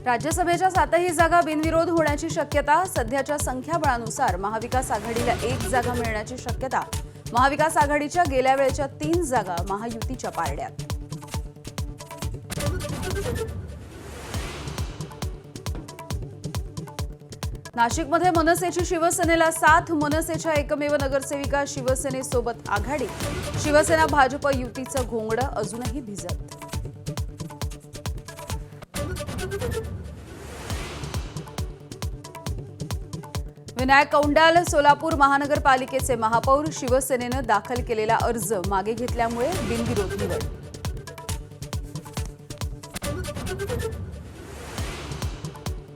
राज्यसभेच्या 7ही जागा बिनविरोध होण्याची शक्यता. सध्याच्या संख्याबळानुसार महाविकास आघाडीला 1 जागा मिळण्याची शक्यता. महाविकास आघाडीच्या गेल्या वेळच्या 3 जागा महायुतीच्या पारड्यात. नाशिकमध्ये मनसेची शिवसेनेला साथ. मनसेच्या एकमेव नगरसेविका शिवसेनेसोबत आघाडी. शिवसेना भाजप युतीचं घोंगडं अजूनही भिजत. विनायक कौंडाल सोलापूर महानगरपालिकेचे महापौर. शिवसेनेनं दाखल केलेला अर्ज मागे घेतल्यामुळे बिनविरोध निवड.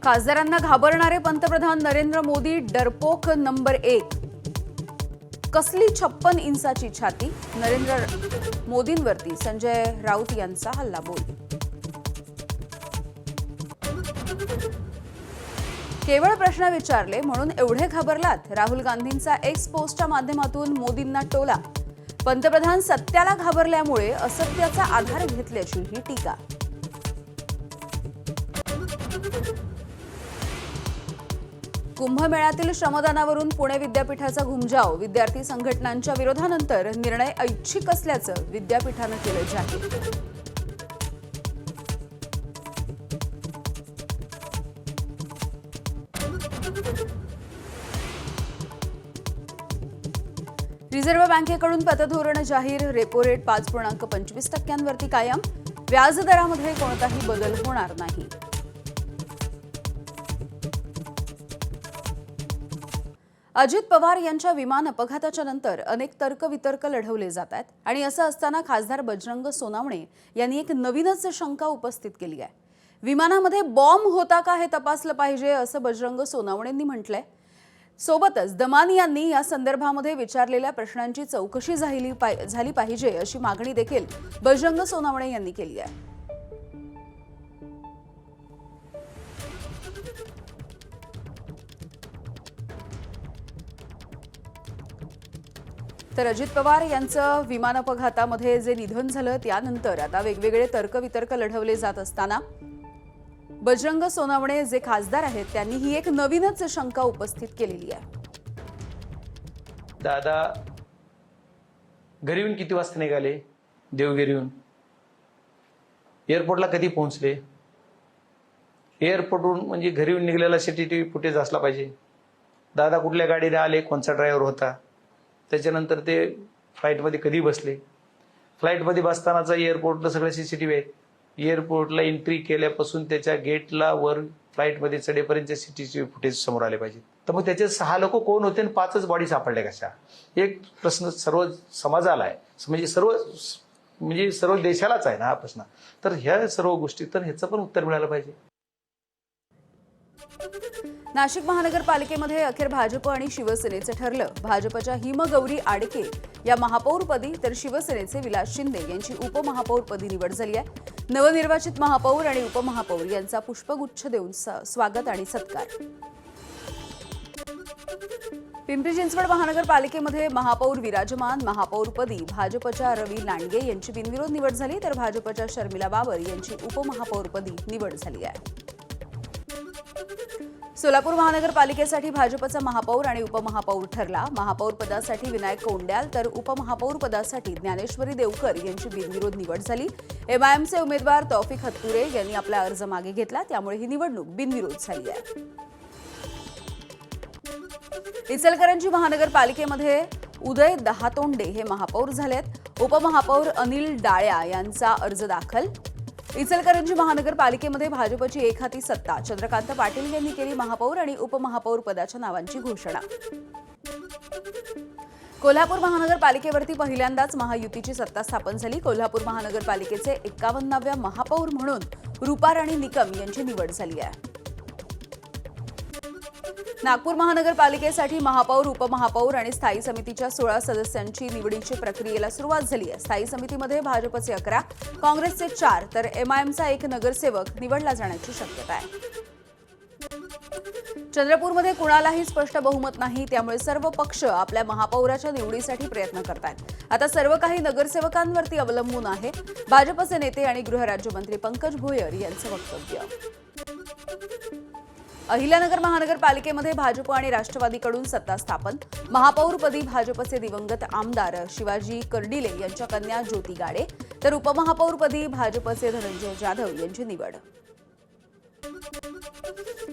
खासदारांना घाबरणारे पंतप्रधान नरेंद्र मोदी. डरपोक नंबर 1. कसली 56 इंचाची छाती. नरेंद्र मोदींवरती संजय राऊत यांचा हल्लाबोल. केवळ प्रश्न विचारले म्हणून एवढे घाबरलात. राहुल गांधींचा एक्स पोस्टच्या माध्यमातून मोदींना टोला. पंतप्रधान सत्याला घाबरल्यामुळे असत्याचा आधार घेतल्याची ही टीका. कुंभमेळ्यातील श्रमदानावरून पुणे विद्यापीठाचा घुमजाव. विद्यार्थी संघटनांच्या विरोधानंतर निर्णय ऐच्छिक असल्याचं विद्यापीठानं केलं जाहीर. रिझर्व्ह बँकेकडून पतधोरण जाहीर. रेपो रेट 5.25% कायम. व्याजदरामध्ये कोणताही बदल होणार नाही. अजित पवार यांच्या विमान अपघाताच्या नंतर अनेक तर्कवितर्क लढवले जात आहेत आणि असं असताना खासदार बजरंग सोनावणे यांनी एक नवीनच शंका उपस्थित केली आहे. विमानामध्ये बॉम्ब होता का हे तपासलं पाहिजे असं बजरंग सोनावणेंनी म्हटलंय. सोबतच दमानी यांनी या संदर्भामध्ये विचारलेल्या प्रश्नांची चौकशी झाली पाहिजे अशी मागणी देखील बजरंग सोनावणे यांनी केली आहे. तर अजित पवार यांचं विमान अपघातामध्ये जे निधन झालं त्यानंतर आता वेगवेगळे तर्कवितर्क लढवले जात असताना बजरंग सोनावणे जे खासदार आहेत त्यांनी ही एक नवीनच शंका उपस्थित केलेली आहे. दादा घरीहून किती वाजता निघाले? देवगिरीहून एअरपोर्टला कधी पोहोचले? एअरपोर्टवरून म्हणजे घरीहून निघालेला सीसीटीव्ही फुटेज असला पाहिजे. दादा कुठल्या गाडीने आले, कोणता ड्रायव्हर होता, त्याच्यानंतर ते फ्लाईटमध्ये कधी बसले, फ्लाईटमध्ये बसतानाचा एअरपोर्टला सगळे सीसीटीव्ही आहेत. एअरपोर्टला एंट्री केल्यापासून त्याच्या गेटला वर फ्लाईटमध्ये चढेपर्यंत सीसीटीव्ही फुटेज समोर आले पाहिजे. तर मग त्याचे 6 लोक कोण होते आणि 5च बॉडी सापडल्या कशा? एक प्रश्न सर्व समाजाला आहे, म्हणजे सर्व देशालाच आहे ना हा प्रश्न. तर ह्या सर्व गोष्टी तर ह्याचं पण उत्तर मिळालं पाहिजे. नाशिक महानगरपालिकेमध्ये अखेर भाजप आणि शिवसेनेचं ठरलं. भाजपच्या हिमगौरी आडके या महापौरपदी तर शिवसेनेचे विलास शिंदे यांची उपमहापौरपदी निवड झाली आहे. नवनिर्वाचित महापौर आणि उपमहापौर यांचा पुष्पगुच्छ देऊन स्वागत आणि सत्कार. पिंपरी चिंचवड महानगरपालिकेमध्ये महापौर विराजमान. महापौरपदी भाजपच्या रवी लांडगे यांची बिनविरोध निवड झाली तर भाजपच्या शर्मिला बाबर यांची उपमहापौरपदी निवड झाली आहे. सोलापूर महानगरपालिकेसाठी भाजपचा महापौर आणि उपमहापौर ठरला. महापौर पदासाठी विनायक कौंडाल तर उपमहापौर पदासाठी ज्ञानेश्वरी देवकर यांची बिनविरोध निवड झाली. एमआयएमचे उमेदवार तौफिक हत्तुरे यांनी आपला अर्ज मागे घेतला, त्यामुळे ही निवडणूक बिनविरोध झाली आहे. इचलकरंजी महानगरपालिकेमध्ये उदय दहातोंडे हे महापौर झालेत. उपमहापौर अनिल डाळ्या यांचा अर्ज दाखल. इचलकरंजी महानगरपालिकेमध्ये भाजपची एकहाती सत्ता. चंद्रकांत पाटील यांनी केली महापौर आणि उपमहापौर पदाच्या नावांची घोषणा. कोल्हापूर महानगरपालिकेवरती पहिल्यांदाच महायुतीची सत्ता स्थापन झाली. कोल्हापूर महानगरपालिकेचे 51व्या महापौर म्हणून रूपाराणी निकम यांची निवड झाली आहे. नागपूर महानगरपालिकेसाठी महापौर, उपमहापौर आणि स्थायी समितीच्या 16 सदस्यांची निवडीची प्रक्रियेला सुरुवात झाली आहे. स्थायी समितीमध्ये भाजपचे 11, काँग्रेसचे 4 तर एमआयएमचा 1 नगरसेवक निवडला जाण्याची शक्यता आहे. चंद्रपूरमध्ये कुणालाही स्पष्ट बहुमत नाही, त्यामुळे सर्व पक्ष आपल्या महापौराच्या निवडीसाठी प्रयत्न करतात. आता सर्व काही नगरसेवकांवरती अवलंबून आहे. भाजपचे नेते आणि गृहराज्यमंत्री पंकज भोयर यांचं वक्तव्य. अहिल्यानगर महानगरपालिकेमध्ये भाजप आणि राष्ट्रवादीकडून सत्ता स्थापन. महापौरपदी भाजपचे दिवंगत आमदार शिवाजी कर्डिले यांच्या कन्या ज्योती गाडे, तर उपमहापौरपदी भाजपचे धनंजय जाधव यांची निवड.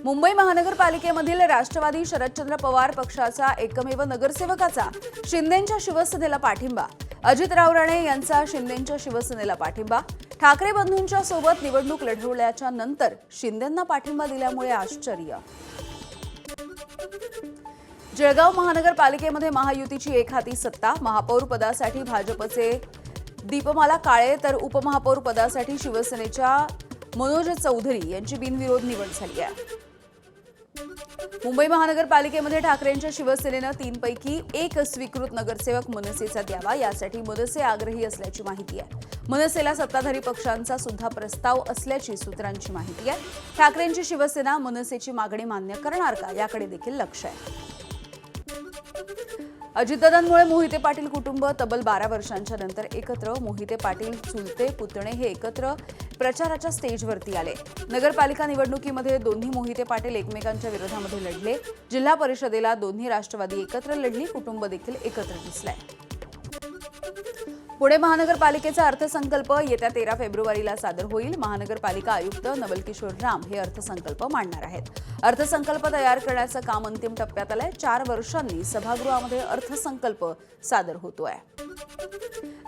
मुंबई महानगरपालिकेमधील राष्ट्रवादी शरदचंद्र पवार पक्षाचा एकमेव नगरसेवकाचा शिंदेंच्या शिवसेनेला पाठिंबा. अजितराव राणे यांचा शिंदेंच्या शिवसेनेला पाठिंबा. ठाकरे बंधूंच्या सोबत निवडणूक लढवल्याच्या नंतर शिंदेंना पाठिंबा दिल्यामुळे आश्चर्य. जळगाव महानगरपालिकेमध्ये महायुतीची एकहाती सत्ता. महापौर पदासाठी भाजपचे दीपमाला काळे तर उपमहापौर पदासाठी शिवसेनेच्या मनोज चौधरी यांची बिनविरोध निवड झाली आहे. मुंबई महानगरपालिकेमध्ये ठाकरेंच्या शिवसेनेनं 3 पैकी 1 स्वीकृत नगरसेवक मनसेचा द्यावा, यासाठी मनसे आग्रही असल्याची माहिती आहे. मनसेला सत्ताधारी पक्षांचा सुद्धा प्रस्ताव असल्याची सूत्रांची माहिती आहे. ठाकरेंची शिवसेना मनसेची मागणी मान्य करणार का, याकडे देखील लक्ष आहे. अजितदादांमुळे मोहिते पाटील कुटुंब तब्बल 12 वर्षांच्या नंतर एकत्र. मोहिते पाटील चुलते पुतणे हे एकत्र प्रचाराच्या स्टेजवरती आले. नगरपालिका निवडणुकीमध्ये दोन्ही मोहिते पाटील एकमेकांच्या विरोधामध्ये लढले. जिल्हा परिषदेला दोन्ही राष्ट्रवादी एकत्र लढली. कुटुंब देखील एकत्र दिसलंय. पुणे महानगरपालिकेचा अर्थसंकल्प येत्या 13 फेब्रुवारीला सादर होईल. महानगरपालिका आयुक्त नवल किशोर राम हे अर्थसंकल्प मांडणार आहेत. अर्थसंकल्प तयार करण्याचं काम अंतिम टप्प्यात आलंय. 4 वर्षांनी सभागृहामध्ये अर्थसंकल्प सादर होतोय.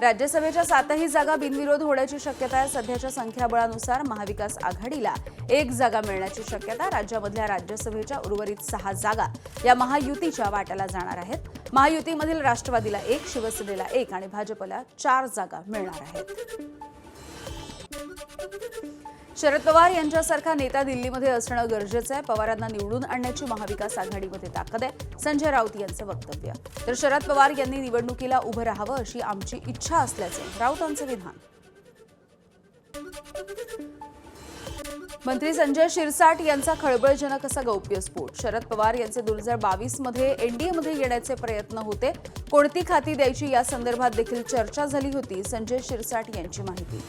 राज्यसभेच्या 7ही जागा बिनविरोध होण्याची शक्यता आहे. सध्याच्या संख्याबळानुसार महाविकास आघाडीला 1 जागा मिळण्याची शक्यता. राज्यामधल्या राज्यसभेच्या उर्वरित 6 जागा या महायुतीच्या वाट्याला जाणार आहेत. महायुतीमधील राष्ट्रवादीला 1, शिवसेनेला 1 आणि भाजपला 4 जागा मिळणार आहेत. शरद पवार यांच्यासारखा नेता दिल्लीमध्ये असणं गरजेचं आहे. पवारांना निवडून आणण्याची महाविकास आघाडीमध्ये ताकद आहे, संजय राऊत यांचं वक्तव्य. तर शरद पवार यांनी निवडणुकीला उभं राहावं अशी आमची इच्छा असल्याचं राऊतांचं विधान. मंत्री संजय शिरसाट यांचा खळबळजनक असा गौप्यस्फोट. शरद पवार यांचे 2022 मध्ये एनडीएमध्ये येण्याचे प्रयत्न होते. कोणती खाती द्यायची या संदर्भात देखील चर्चा झाली होती. संजय शिरसाट यांची माहिती.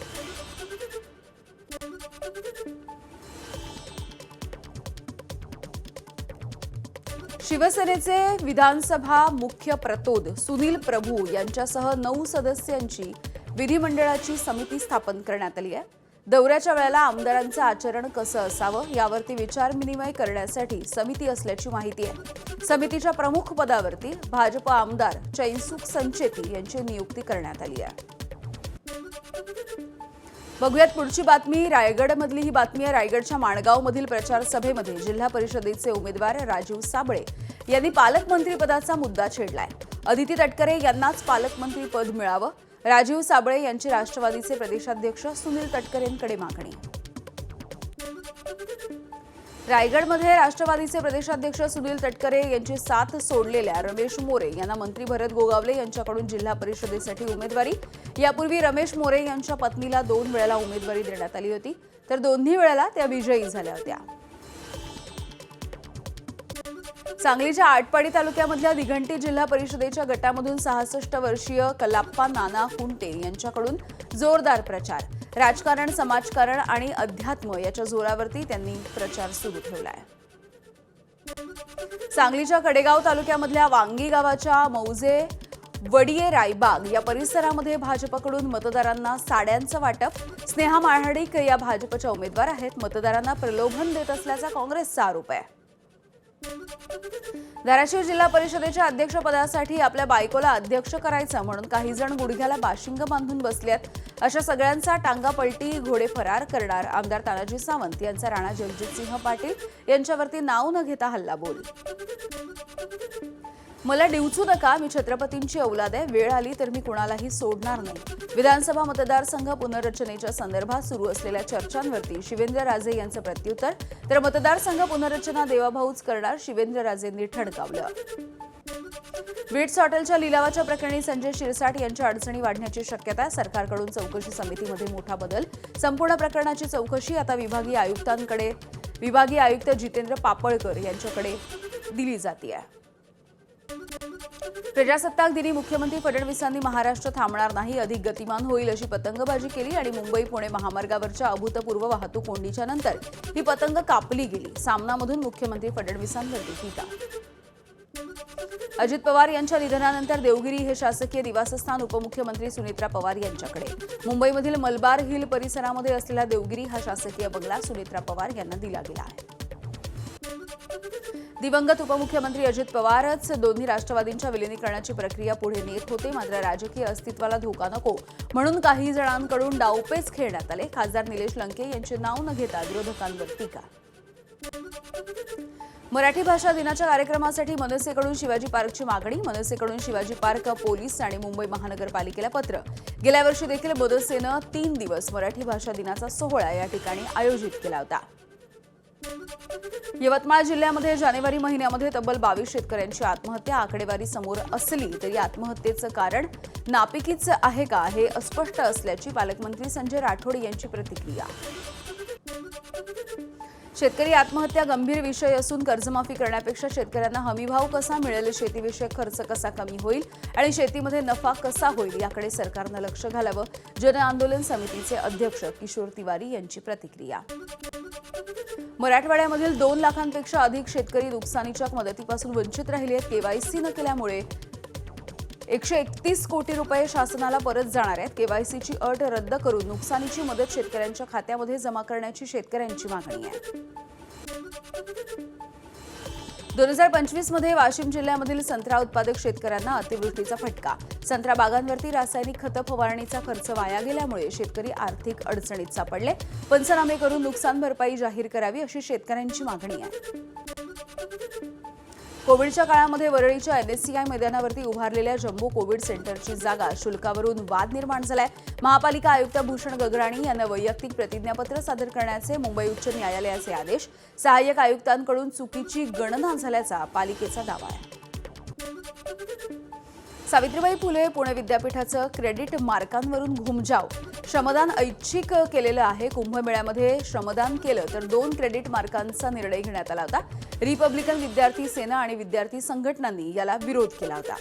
शिवसेनेचे विधानसभा मुख्य प्रतोद सुनील प्रभू यांच्यासह 9 सदस्यांची विधिमंडळाची समिती स्थापन करण्यात आली आहे. दौऱ्याच्या वेळेला आमदारांचं आचरण कसं असावं यावरती विचारविनिमय करण्यासाठी समिती असल्याची माहिती आहे. समितीच्या प्रमुख पदावरती भाजप आमदार चैनसुख संचेती यांची नियुक्ती करण्यात आली आहे. बघूयात पुढची बातमी. रायगडमधली ही बातमी आहे. रायगडच्या माणगावमधील प्रचार सभेमध्ये जिल्हा परिषदेचे उमेदवार राजीव साबळे यांनी पालकमंत्रीपदाचा मुद्दा छेडलाय. अदिती तटकरे यांनाच पालकमंत्री पद मिळावं. राजीव साबळे यांची राष्ट्रवादीचे प्रदेशाध्यक्ष सुनील तटकरेंकडे मागणी. रायगडमध्ये राष्ट्रवादीचे प्रदेशाध्यक्ष सुनील तटकरे यांची साथ सोडलेल्या रमेश मोरे यांना मंत्री भरत गोगावले यांच्याकडून जिल्हा परिषदेसाठी उमेदवारी. यापूर्वी रमेश मोरे यांच्या पत्नीला 2 वेळेला उमेदवारी देण्यात आली होती, तर दोन्ही वेळेला त्या विजयी झाल्या होत्या. सांगलीच्या आटपाडी तालुक्यामधल्या दिघंटी जिल्हा परिषदेच्या गटामधून 66 वर्षीय कलाप्पा नाना कुंटे यांच्याकडून जोरदार प्रचार. राजकारण, समाजकारण आणि अध्यात्म याच्या जोरावरती त्यांनी प्रचार सुरू ठेवलाय. सांगलीच्या कडेगाव तालुक्यामधल्या वांगी गावाच्या मौजे वडिये रायबाग या परिसरामध्ये भाजपकडून मतदारांना साड्यांचं वाटप. स्नेहा माळहाडिक या भाजपच्या उमेदवार आहेत. मतदारांना प्रलोभन देत असल्याचा काँग्रेसचा आरोप आहे. धाराशिव जिल्हा परिषदेच्या अध्यक्षपदासाठी आपल्या बायकोला अध्यक्ष करायचं म्हणून काही जण गुडघ्याला बाशिंग बांधून बसल्यात. अशा सगळ्यांचा टांगापलटी घोडे फरार करणार आमदार तानाजी सावंत यांचा राणा जगजितसिंह पाटील यांच्यावरती नाव न घेता हल्लाबोल. मला डिवचू नका, मी छत्रपतींची औलाद आहे. वेळ आली तर मी कुणालाही सोडणार नाही. विधानसभा मतदारसंघ पुनर्रचनेच्या संदर्भात सुरू असलेल्या चर्चांवरती शिवेंद्रराजे यांचं प्रत्युत्तर. तर मतदारसंघ पुनर्रचना देवाभाऊच करणार, शिवेंद्रराजेंनी ठणकावलं. विट्स हॉटेलच्या लिलावाच्या प्रकरणी संजय शिरसाट यांच्या अडचणी वाढण्याची शक्यता आहे. सरकारकडून चौकशी समितीमध्ये मोठा बदल. संपूर्ण प्रकरणाची चौकशी आता विभागीय आयुक्त जितेंद्र पापळकर यांच्याकडे दिली जाते आहे. प्रजासत्ताक दिनी मुख्यमंत्री फडणवीसांनी महाराष्ट्र थांबणार नाही, अधिक गतिमान होईल अशी पतंगबाजी केली आणि मुंबई पुणे महामार्गावरच्या अभूतपूर्व वाहतूक कोंडीच्या नंतर ही पतंग कापली गेली. सामनामधून मुख्यमंत्री फडणवीसांवरती टीका. अजित पवार यांच्या निधनानंतर देवगिरी हे शासकीय निवासस्थान उपमुख्यमंत्री सुनेत्रा पवार यांच्याकडे. मुंबईमधील मलबार हिल परिसरामध्ये असलेला देवगिरी हा शासकीय बंगला सुनेत्रा पवार यांना दिला गेला आहे. दिवंगत उपमुख्यमंत्री अजित पवारच दोन्ही राष्ट्रवादींच्या विलिनीकरणाची प्रक्रिया पुढे नेत होते. मात्र राजकीय अस्तित्वाला धोका नको म्हणून काही जणांकडून डावपेच खेळण्यात आले. खासदार निलेश लंके यांचे नाव न घेता विरोधकांवर टीका. मराठी भाषा दिनाच्या कार्यक्रमासाठी मनसेकडून शिवाजी पार्कची मागणी. मनसेकडून शिवाजी पार्क पोलीस आणि मुंबई महानगरपालिकेला पत्र. गेल्या वर्षी देखील मनसेनं 3 दिवस मराठी भाषा दिनाचा सोहळा या ठिकाणी आयोजित केला होता. यवतमाळ जिल्ह्यामध्ये जानेवारी महिन्यामध्ये तब्बल 22 शेतकऱ्यांची आत्महत्या. आकडेवारी समोर असली तरी आत्महत्येचं कारण नापिकीच आहे का हे अस्पष्ट असल्याची पालकमंत्री संजय राठोड यांची प्रतिक्रिया. शेतकरी आत्महत्या गंभीर विषय असून कर्जमाफी करण्यापेक्षा शेतकऱ्यांना हमीभाव कसा मिळेल, शेतीविषयक खर्च कसा कमी होईल आणि शेतीमध्ये नफा कसा होईल याकडे सरकारनं लक्ष घालावं. जन आंदोलन समितीचे अध्यक्ष किशोर तिवारी यांची प्रतिक्रिया. मराठवाड्यामधील 2 लाखांपेक्षा अधिक शेतकरी नुकसानीच्या मदतीपासून वंचित राहिले आहेत. केवायसी न केल्यामुळे 131 कोटी रुपये शासनाला परत जाणार आहेत. केवायसीची अट रद्द करून नुकसानीची मदत शेतकऱ्यांच्या खात्यामध्ये जमा करण्याची शेतकऱ्यांची मागणी आहे. 2025 मध्ये वाशिम जिल्ह्यामधील संत्रा उत्पादक शेतकऱ्यांना अतिवृष्टीचा फटका. संत्रा बागांवरती रासायनिक खतं फवारणीचा खर्च वाया गेल्यामुळे शेतकरी आर्थिक अडचणीत सापडले. पंचनामे करून नुकसान भरपाई जाहीर करावी अशी शेतकऱ्यांची मागणी आहे. कोविडच्या काळामध्ये वरळीच्या NSCI मैदानावरती उभारलेल्या जम्बो कोविड सेंटरची जागा शुल्कावरून वाद निर्माण झालाय. महापालिका आयुक्त भूषण गगराणी यांना वैयक्तिक प्रतिज्ञापत्र सादर करण्याचे मुंबई उच्च न्यायालयाचे आदेश. सहाय्यक आयुक्तांकडून चुकीची गणना झाल्याचा पालिकेचा दावा आहे. सावित्रीबाई फुले पुणे विद्यापीठाचं क्रेडिट मार्कांवरून घुमजाव. श्रमदान ऐच्छिक केलेलं आहे. कुंभमेळ्यामध्ये श्रमदान केलं तर 2 क्रेडिट मार्कांचा निर्णय घेण्यात आला होता. रिपब्लिकन विद्यार्थी सेना आणि विद्यार्थी संघटनांनी याला विरोध केला होता.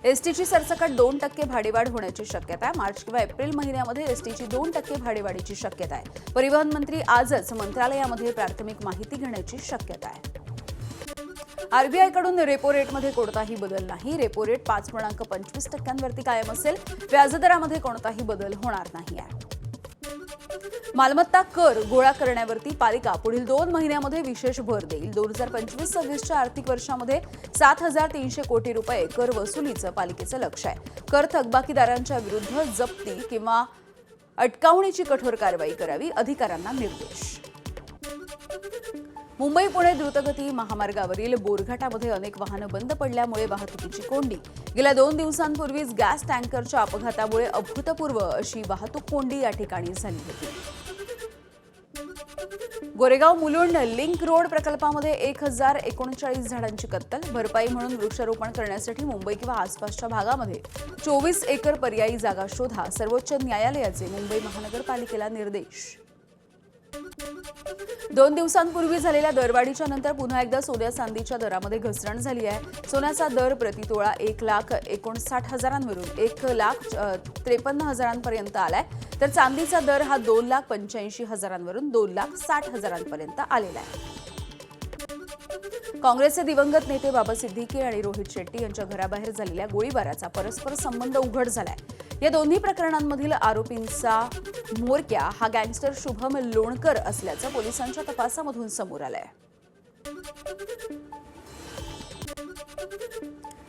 एसटीची सरसकट 2% भाडेवाढ होण्याची शक्यता आहे. मार्च किंवा एप्रिल महिन्यामध्ये एसटीची 2% भाडेवाढीची शक्यता आहे. परिवहन मंत्री आजच मंत्रालयामध्ये प्राथमिक माहिती घेण्याची शक्यता आहे. आरबीआयकडून रेपो रेटमध्ये कोणताही बदल नाही. रेपो रेट 5.25% कायम असेल. व्याजदरामध्ये कोणताही बदल होणार नाही आहे. मालमत्ता कर गोळा करण्यावरती पालिका पुढील 2 महिन्यामध्ये विशेष भर देईल. 2025-26च्या आर्थिक वर्षामध्ये 7,300 कोटी रुपये कर वसुलीचं पालिकेचं लक्ष आहे. कर थकबाकीदारांच्या विरुद्ध जप्ती किंवा अटकावणीची कठोर कारवाई करावी, अधिकाऱ्यांना निर्देश. मुंबई पुणे द्रुतगती महामार्गावरील बोरघाटामध्ये अनेक वाहनं बंद पडल्यामुळे वाहतुकीची कोंडी. गेल्या 2 दिवसांपूर्वीच गॅस टँकरच्या अपघातामुळे अभूतपूर्व अशी वाहतूक कोंडी या ठिकाणी झाली होती. गोरेगाव मुलुंड लिंक रोड प्रकल्पामध्ये 1039 झाडांची कत्तल. भरपाई म्हणून वृक्षारोपण करण्यासाठी मुंबई किंवा आसपासच्या भागामध्ये 24 एकर पर्यायी जागा शोधा, सर्वोच्च न्यायालयाचे मुंबई महानगरपालिकेला निर्देश. 2 दिवसांपूर्वी झालेल्या दरवाढीच्या नंतर पुन्हा एकदा सोन्या चांदीच्या दरामध्ये घसरण झाली आहे. सोन्याचा दर प्रतितोळा 1,59,000वरून 1,53,000पर्यंत आलाय, तर चांदीचा दर हा 2,85,000वरून 2,60,000पर्यंत आलेला आहे. काँग्रेसचे दिवंगत नेते बाबा सिद्दीकी आणि रोहित शेट्टी यांच्या घराबाहेर झालेल्या गोळीबाराचा परस्पर संबंध उघड झालाय. या दोन्ही प्रकरणांमधील आरोपींचा म्होरक्या हा गँगस्टर शुभम लोणकर असल्याचं पोलिसांच्या तपासामधून समोर आलंय.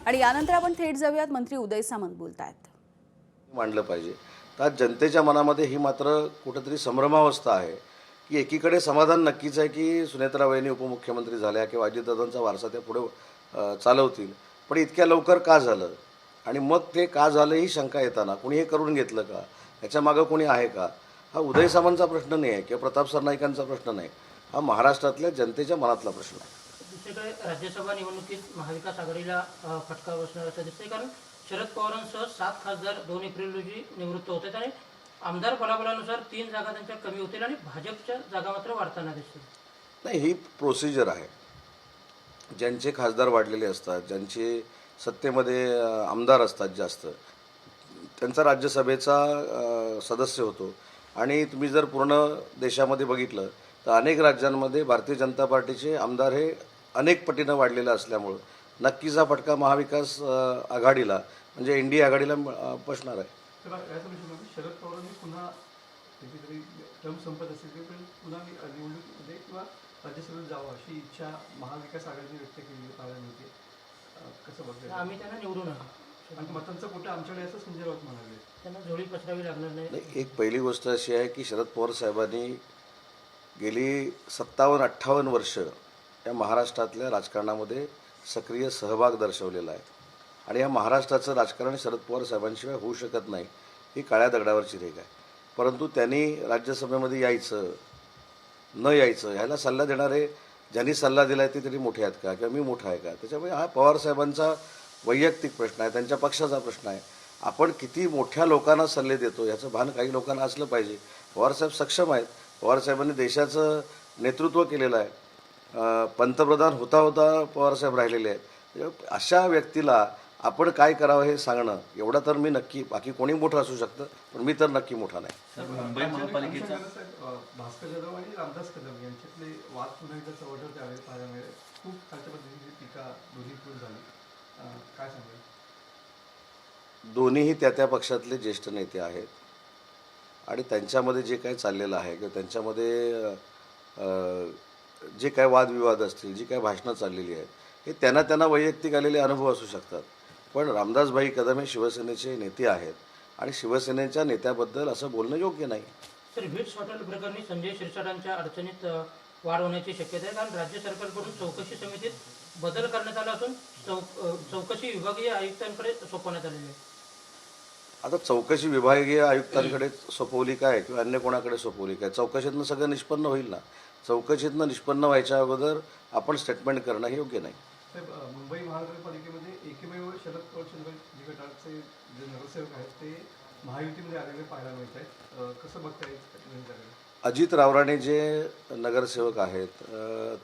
आणि यानंतर आपण थेट जाऊयात. मंत्री उदय सामंत बोलतायत. मांडलं पाहिजे. तर जनतेच्या मनामध्ये ही मात्र कुठेतरी संभ्रमावस्था आहे की एकीकडे समाधान नक्कीच आहे की सुनेत्राबाईंनी उपमुख्यमंत्री झाल्या किंवा अजितदादांचा वारसा त्या पुढे चालवतील, पण इतक्या लवकर का झालं आणि मग ते का झालं ही शंका येताना कुणी हे करून घेतलं का, याच्या मागं कोणी आहे का, हा उदय सामंतचा प्रश्न नाही आहे किंवा प्रताप सरनाईकांचा प्रश्न नाही, हा महाराष्ट्रातल्या जनतेच्या मनातला प्रश्न आहे. दुसरीकडे राज्यसभा निवडणुकीत महाविकास आघाडीला फटका बसणार असं दिसतंय, कारण शरद पवारांसह 7 खासदार 2 एप्रिल रोजी निवृत्त होतात आणि आमदार बलाबलानुसार 3 जागा त्यांच्या कमी होतील आणि भाजपच्या जागा मात्र वाढताना दिसतील. नाही, ही प्रोसिजर आहे ज्यांचे खासदार वाढलेले असतात, ज्यांचे सत्तेमध्ये आमदार असतात जास्त, त्यांचा राज्यसभेचा सदस्य होतो. आणि तुम्ही जर पूर्ण देशामध्ये बघितलं तर अनेक राज्यांमध्ये भारतीय जनता पार्टीचे आमदार हे अनेक पटीनं वाढलेले असल्यामुळं नक्कीच हा फटका महाविकास आघाडीला म्हणजे NDA आघाडीला बसणार आहे. तर या समितीमध्ये शरद पवारांनी पुन्हा त्याची तरी टर्म संपत असेल ते पण पुन्हा निवडणुकीमध्ये किंवा राज्यसभेत जावं अशी इच्छा महाविकास आघाडीने व्यक्त केली पाहायला मिळते. कसं बघताय? आम्ही त्यांना निवडून आणू. आणि मतांचं कुठं आमच्याकडे असं संजय राऊत म्हणाले. त्यांना झोळी पसरावी लागणार नाही. नाही, एक पहिली गोष्ट अशी आहे की शरद पवार साहेबांनी गेली 57-58 वर्ष या महाराष्ट्रातल्या राजकारणामध्ये सक्रिय सहभाग दर्शवलेला आहे. आणि या महाराष्ट्राचं राजकारण शरद पवार साहेबांशिवाय होऊ शकत नाही ही काळ्या दगडावरची रेघ आहे. परंतु त्यांनी राज्यसभेमध्ये यायचं न यायचं ह्याला सल्ला देणारे ज्यांनी सल्ला दिला आहे ते तरी मोठे आहेत का किंवा मी मोठा आहे का? त्याच्यामुळे हा पवारसाहेबांचा वैयक्तिक प्रश्न आहे, त्यांच्या पक्षाचा प्रश्न आहे. आपण किती मोठ्या लोकांना सल्ले देतो याचं भान काही लोकांना असलं पाहिजे. पवारसाहेब सक्षम आहेत. पवारसाहेबांनी देशाचं नेतृत्व केलेलं आहे. पंतप्रधान होता होता पवारसाहेब राहिलेले आहेत. अशा व्यक्तीला आपण काय करावं हे सांगणं एवढा तर मी नक्की, बाकी कोणी मोठं असू शकतं पण मी तर नक्की मोठा नाही. मुंबई महापालिकेचा भास्कर जाधव आणि रामदास कदम यांच्यातले वाद पुन्हा एकदा चव्हाट्यावर त्यावेळी पाहायला मिळेल. खूप खालच्या पद्धतीची टीका दोन्हीकडून झाली. काय सांगाल? दोन्हीही त्या पक्षातले ज्येष्ठ नेते आहेत आणि त्यांच्यामध्ये जे काही चाललेलं आहे किंवा त्यांच्यामध्ये जे काय वादविवाद असतील, जी काय भाषणं चाललेली आहेत हे त्यांना वैयक्तिक आलेले अनुभव असू शकतात. पण रामदासभाई कदम हे शिवसेनेचे नेते आहेत आणि शिवसेनेच्या नेत्याबद्दल असं बोलणं योग्य नाही. तर व्हिट्स हॉटेल प्रकरणी संजय शिरसाटांच्या अडचणीत वाढ होण्याची शक्यता आहे, कारण राज्य सरकारकडून चौकशी समितीत बदल करण्यात आला असून चौकशी विभागीय आयुक्तांकडे सोपवण्यात आलेली आहे. आता चौकशी विभागीय आयुक्तांकडे सोपवली काय किंवा अन्य कोणाकडे सोपवली काय? चौकशीतनं सगळं निष्पन्न होईल ना. चौकशीतनं निष्पन्न व्हायच्या अगोदर आपण स्टेटमेंट करणं हे योग्य नाही. साहेब, मुंबई महानगरपालिकेमध्ये एकमेव शरद पवार जी गटाचे जे नगरसेवक आहेत ते महायुतीमध्ये आलेले पाहायला मिळत आहेत. कसं बघता येईल? अजित रावराणे जे नगरसेवक आहेत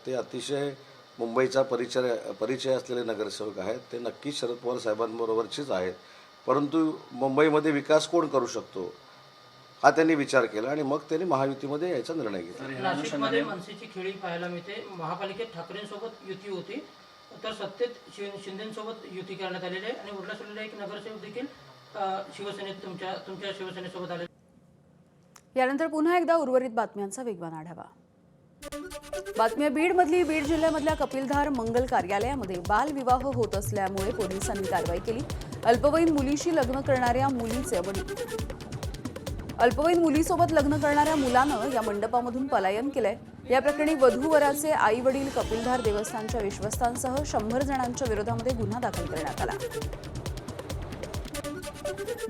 ते अतिशय मुंबईचा परिचय असलेले नगरसेवक आहेत. ते नक्कीच शरद पवार साहेबांबरोबरचीच आहेत. परंतु मुंबईमध्ये विकास कोण करू शकतो हा त्यांनी विचार केला आणि मग त्यांनी महायुतीमध्ये यायचा निर्णय घेतला. नाशिकमध्ये मनसेची खेळी पाहायला मिळते. महापालिकेत ठाकरेंसोबत युती होती तर सत्तेत शिंदेसोबत युती करण्यात आलेली आहे आणि उरला सुरलेला एक नगरसेवक देखील शिवसेनेत तुमच्या शिवसेनेसोबत आले. यानंतर पुन्हा एकदा उर्वरित बातम्यांचा वेगवान आढावा. बातम्या बीडमधली. बीड जिल्ह्यामधल्या कपिलधार मंगल कार्यालयामध्ये बालविवाह होत असल्यामुळे पोलिसांनी कारवाई केली. अल्पवयीन मुलीसोबत लग्न करणाऱ्या मुलानं या मंडपामधून पलायन केलंय. या प्रकरणी वधूवराचे आई वडील कपिलधार देवस्थानच्या विश्वस्तांसह 100 जणांच्या विरोधामध्ये गुन्हा दाखल करण्यात आला.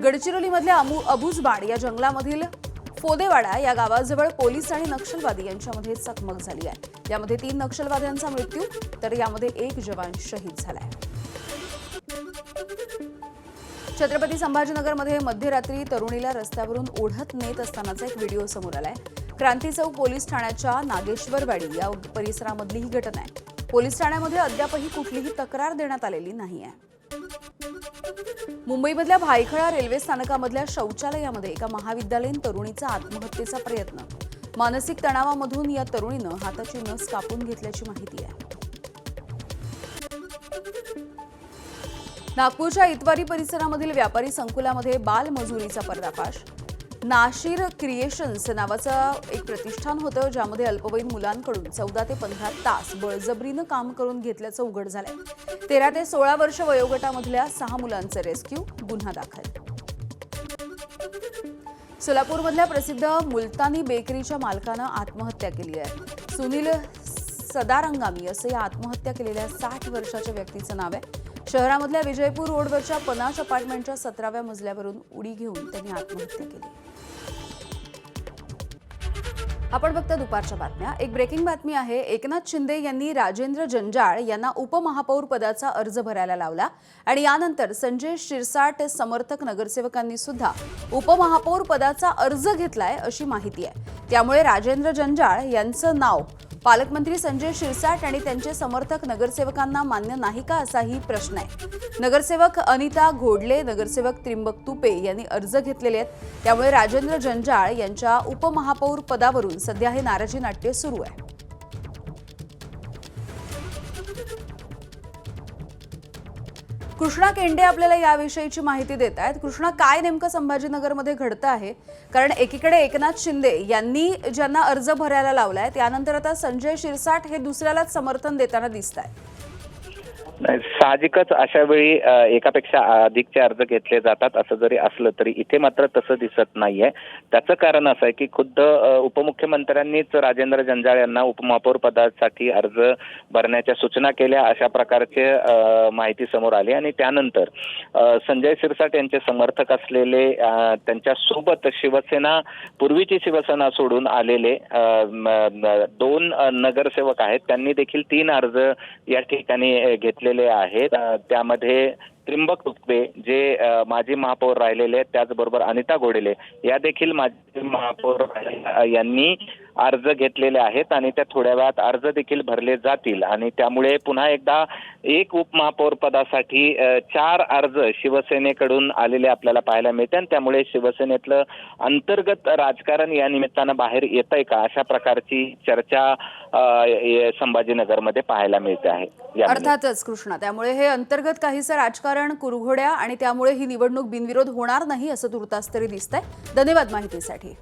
गडचिरोलीमधल्या अबुजबाड या जंगलामधील फोदेवाडा या गावाजवळ पोलीस आणि नक्षलवादी यांच्यामध्ये चकमक झाली आहे. यामध्ये 3 नक्षलवाद्यांचा मृत्यू तर यामध्ये 1 जवान शहीद झालाय. छत्रपती संभाजीनगरमध्ये मध्यरात्री तरुणीला रस्त्यावरून ओढत नेत असतानाचा एक व्हिडिओ समोर आलाय. क्रांती चौक पोलीस ठाण्याच्या नागेश्वरवाडी या परिसरामधली ही घटना आहे. पोलीस ठाण्यामध्ये अद्यापही कुठलीही तक्रार देण्यात आलेली नाहीये. मुंबईमधल्या भायखळा रेल्वे स्थानकामधल्या शौचालयामध्ये एका महाविद्यालयीन तरुणीचा आत्महत्येचा प्रयत्न. मानसिक तणावामधून या तरुणीनं हाताची नस कापून घेतल्याची माहिती आहे. नागपूरच्या इतवारी परिसरामधील व्यापारी संकुलामध्ये बालमजुरीचा पर्दाफाश. नाशिर क्रिएशन्स नावाचं एक प्रतिष्ठान होतं ज्यामध्ये अल्पवयीन मुलांकडून 14 ते 15 तास बळजबरीनं काम करून घेतल्याचं उघड झालंय. 13 ते 16 वर्ष वयोगटामधल्या 6 मुलांचे रेस्क्यू. गुन्हा दाखल. सोलापूरमधल्या प्रसिद्ध मुलतानी बेकरीच्या मालकानं आत्महत्या केली आहे. सुनील सदारंगामी असं या आत्महत्या केलेल्या 60 वर्षाच्या व्यक्तीचं नाव आहे. शहरामधल्या विजयपूर रोडवरच्या पनाश अपार्टमेंटच्या 17व्या मजल्यावरून उडी घेऊन त्यांनी आत्महत्या केली. आपण बघता दुपारच्या बातम्या. एक ब्रेकिंग बातमी आहे. एकनाथ शिंदे यांनी राजेंद्र जंजाळ यांना उपमहापौर पदाचा अर्ज भरायला लावला आणि यानंतर संजय शिरसाट समर्थक नगरसेवकांनी सुद्धा उपमहापौर पदाचा अर्ज घेतलाय अशी माहिती आहे. त्यामुळे राजेंद्र जंजाळ यांचं नाव पालकमंत्री संजय शिरसाट आणि त्यांचे समर्थक नगरसेवकांना मान्य नाही का असाही प्रश्न आहे। नगरसेवक अनिता घोडले, नगरसेवक त्रिंबक तुपे यांनी अर्ज घेतलेले आहेत। त्यामुळे राजेंद्र जंजाळ यांच्या उपमहापौर पदावरून सध्या हे नाराजी नाट्य सुरू आहे। कृष्णा केंडे आपल्याला याविषयीची माहिती देत आहेत। कृष्णा, काय नेमकं संभाजीनगरमध्ये घडतं आहे? कारण एकीकडे एकनाथ शिंदे यांनी ज्यांना अर्ज भरायला लावलाय, त्यानंतर आता संजय शिरसाट हे दुसऱ्यालाच समर्थन देताना दिसत आहे। नाही, साहजिकच अशा वेळी एकापेक्षा अधिकचे अर्ज घेतले जातात असं जरी असलं तरी इथे मात्र तसं दिसत नाहीये। त्याचं कारण असं आहे की खुद्द उपमुख्यमंत्र्यांनीच राजेंद्र जंजाळ यांना उपमहापौर पदासाठी अर्ज भरण्याच्या सूचना केल्या, अशा प्रकारचे माहिती समोर आली आणि त्यानंतर संजय शिरसाट यांचे समर्थक असलेले त्यांच्या सोबत शिवसेना, पूर्वीची शिवसेना सोडून आलेले 2 नगरसेवक आहेत, त्यांनी देखील 3 अर्ज या ठिकाणी घेतले आहेत। त्यामध्ये त्रिंबक तुपे जे माजी महापौर राहिलेले आहेत, त्याचबरोबर अनिता घोडेले या देखील माजी महापौर यांनी अर्ज घेतलेले आहेत आणि त्या थोड्या वेळात अर्ज देखील भरले जातील आणि त्यामुळे पुन्हा एकदा एक उपमहापौर पदासाठी 4 अर्ज शिवसेनेकडून आलेले आपल्याला पाहायला मिळते आणि त्यामुळे शिवसेनेतलं अंतर्गत राजकारण या निमित्तानं बाहेर येत आहे का, अशा प्रकारची चर्चा संभाजीनगरमध्ये पाहायला मिळते आहे। अर्थातच कृष्णा, त्यामुळे हे अंतर्गत काहीसं राजकारण कुरघोड्या आणि त्यामुळे ही निवडणूक बिनविरोध होणार नाही असं तुर्तास तरी दिसतंय। धन्यवाद माहितीसाठी।